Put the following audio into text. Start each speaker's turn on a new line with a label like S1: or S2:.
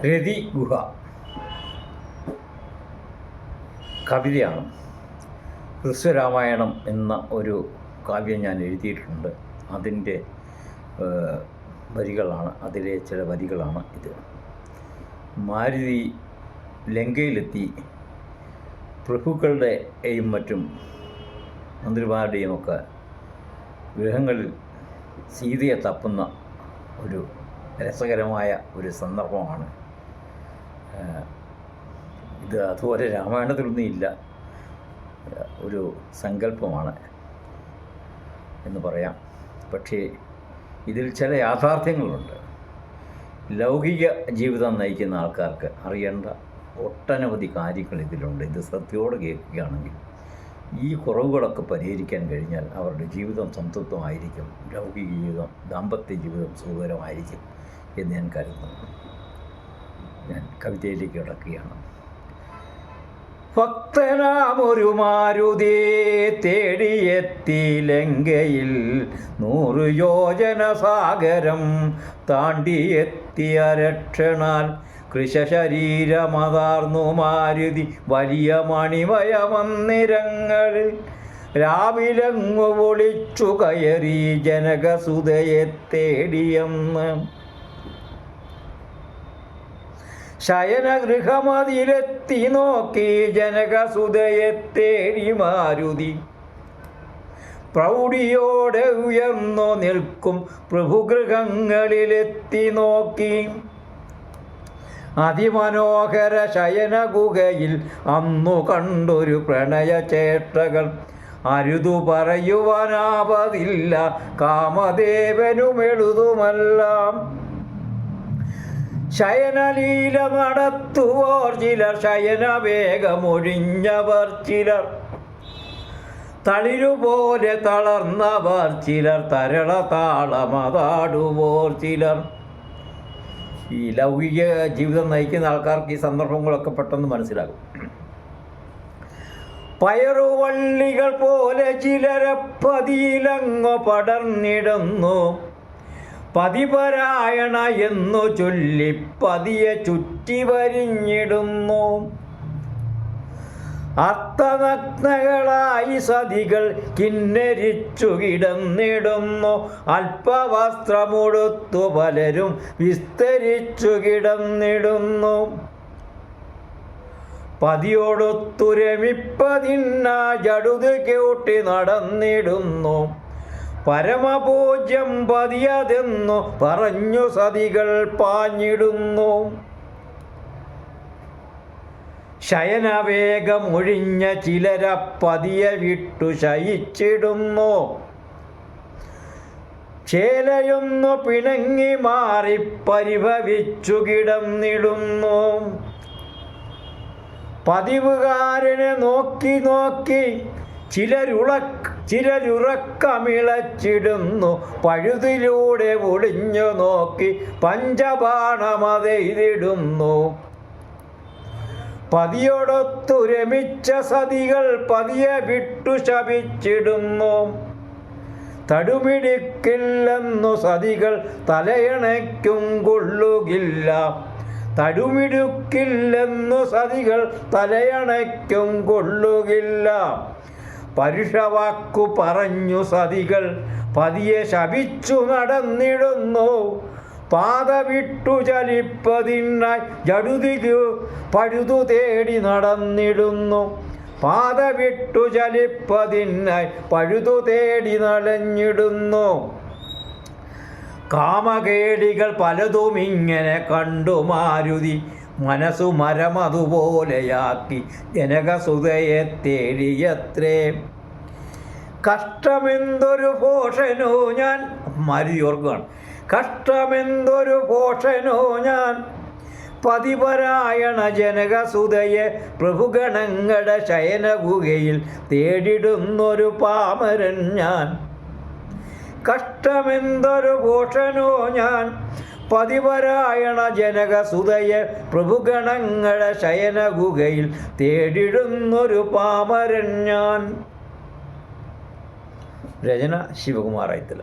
S1: രതി ഗുഹ കവിതയാണ്. ഹ്രസ്വരാമായണം എന്ന ഒരു കാവ്യം ഞാൻ എഴുതിയിട്ടുണ്ട്. അതിൻ്റെ വരികളാണ്, അതിലെ ചില വരികളാണ് ഇത്. മാരുതി ലങ്കയിലെത്തി പ്രഭുക്കളുടെയും മറ്റും മന്ത്രിമാരുടെയും ഒക്കെ ഗൃഹങ്ങളിൽ സീതയെ തപ്പുന്ന ഒരു രസകരമായ ഒരു സന്ദർഭമാണ് ഇത്. അതുപോലെ രാമായണത്തിലൊന്നും ഇല്ല, ഒരു സങ്കല്പമാണ് എന്ന് പറയാം. പക്ഷേ ഇതിൽ ചില യാഥാർത്ഥ്യങ്ങളുണ്ട്. ലൗകിക ജീവിതം നയിക്കുന്ന ആൾക്കാർക്ക് അറിയേണ്ട ഒട്ടനവധി കാര്യങ്ങൾ ഇതിലുണ്ട്. ഇത് ശ്രദ്ധയോടെ കേൾക്കുകയാണെങ്കിൽ ഈ കുറവുകളൊക്കെ പരിഹരിക്കാൻ കഴിഞ്ഞാൽ അവരുടെ ജീവിതം സംതൃപ്തമായിരിക്കും, ലൗകിക ജീവിതം, ദാമ്പത്യ ജീവിതം സുഖകരമായിരിക്കും എന്ന് ഞാൻ കരുതുന്നു. ഞാൻ കവിതയിലേക്ക് കിടക്കുകയാണ്. ഭക്തനാമൊരു മാരുതിയെ തേടിയെത്തി ലങ്കയിൽ 100 യോജന സാഗരം താണ്ടിയെത്തിയ രക്ഷണാൽ കൃശരീരമതാർന്നു മാരുതി വലിയ മണിമയ മന്ദിരങ്ങളിൽ രാവിലങ്ങു ഒളിച്ചു കയറി ജനകസുതയെ തേടിയെന്ന്. ശയനഗൃഹമതിലെത്തി നോക്കി ജനകസുതയെ തേടി മാരുതി. പ്രൗഢിയോടെ ഉയർന്നു നിൽക്കും പ്രഭുഗൃഹങ്ങളിലെത്തി നോക്കി. അതിമനോഹര ശയനഗുഹയിൽ അന്നു കണ്ടൊരു പ്രണയചേഷ്ടകൾ അരുതു പറയുവാനാവതില്ല കാമദേവനുമെഴുതുമെല്ലാം. ശയനലീല നടത്തുവോർ ചിലർ, ശയനവേഗമൊഴിഞ്ഞവർ ചിലർ, തളിരുപോലെ തളർന്നവർ ചിലർ, തരള താളമതാടുവോർ ചിലർ. ഈ ലൗകിക ജീവിതം നയിക്കുന്ന ആൾക്കാർക്ക് ഈ സന്ദർഭങ്ങളൊക്കെ പെട്ടെന്ന് മനസ്സിലാകും. പയറുവള്ളികൾ പോലെ ചിലരെ പതിയിലങ്ങു പടർന്നിടുന്നു. പതിപരായണ എന്നു ചൊല്ലി പതിയെ ചുറ്റി വരിഞ്ഞിടുന്നു. അർത്ഥനഗ്നകളായി സതികൾ കിന്നരിച്ചു കിടന്നിടുന്നു. അല്പവസ്ത്രമുടുത്തു പലരും വിസ്തരിച്ചു കിടന്നിടുന്നു. പതിയോടൊത്തു രമിപ്പതിന്ന ജടുത് കൂട്ടി നടന്നിടുന്നു. പരമപൂജ്യം പതിയതെന്നു പറഞ്ഞു സതികൾ പാഞ്ഞിടുന്നു. ശയനവേഗമൊഴിഞ്ഞ ചിലര പതിയെ വിട്ടു ശയിച്ചിടുന്നു. ചേലയൊന്നു പിണങ്ങി മാറി പരിഭവിച്ചു കിടന്നിടുന്നു. പതിവുകാരനെ നോക്കി നോക്കി ചിലരുറക്കമിളച്ചിടുന്നു. പഴുതിലൂടെ ഒളിഞ്ഞു നോക്കി പഞ്ചബാണമതെയ്തിടുന്നു. പതിയോടൊത്തു രമിച്ച സതികൾ പതിയെ വിട്ടു ശപിച്ചിടുന്നു. തടുമിടുക്കില്ലെന്നു സതികൾ തലയണയ്ക്കും കൊള്ളുകില്ല. തടുമിടുക്കില്ലെന്നു സതികൾ തലയണയ്ക്കും കൊള്ളുകില്ല. പരുഷവാക്കു പറഞ്ഞു സതികൾ പതിയെ ശപിച്ചു നടന്നിടുന്നു. പാത വിട്ടു ചലിപ്പതിനായി ജടുതിക്കു പഴുതു തേടി നടന്നിടുന്നു. പാത വിട്ടു ചലിപ്പതിനായി പഴുതു തേടി നടഞ്ഞിടുന്നു. കാമകേടികൾ പലതും ഇങ്ങനെ കണ്ടു മാരുതി മനസ്സു മരമതുപോലെയാക്കി ജനകസുതയെ തേടിയത്രേ. കഷ്ടമെന്തൊരു പോഷനോ ഞാൻ, മാരുതി ഓർക്കുകയാണ്, കഷ്ടമെന്തൊരു പോഷനോ ഞാൻ പതിപരായണ ജനകസുതയെ പ്രഭുഗണങ്ങളുടെ ശയനഗുഹയിൽ തേടിടുന്നൊരു പാമരൻ ഞാൻ. കഷ്ടമെന്തൊരു പോഷനോ ഞാൻ പതിപരായണ ജനകസുതയെ പ്രഭുഗണങ്ങളുടെ ശയനഗുഹയിൽ തേടിടുന്നൊരു പാമരൻ ഞാൻ. രചന ശിവകുമാർ ഐത്തല.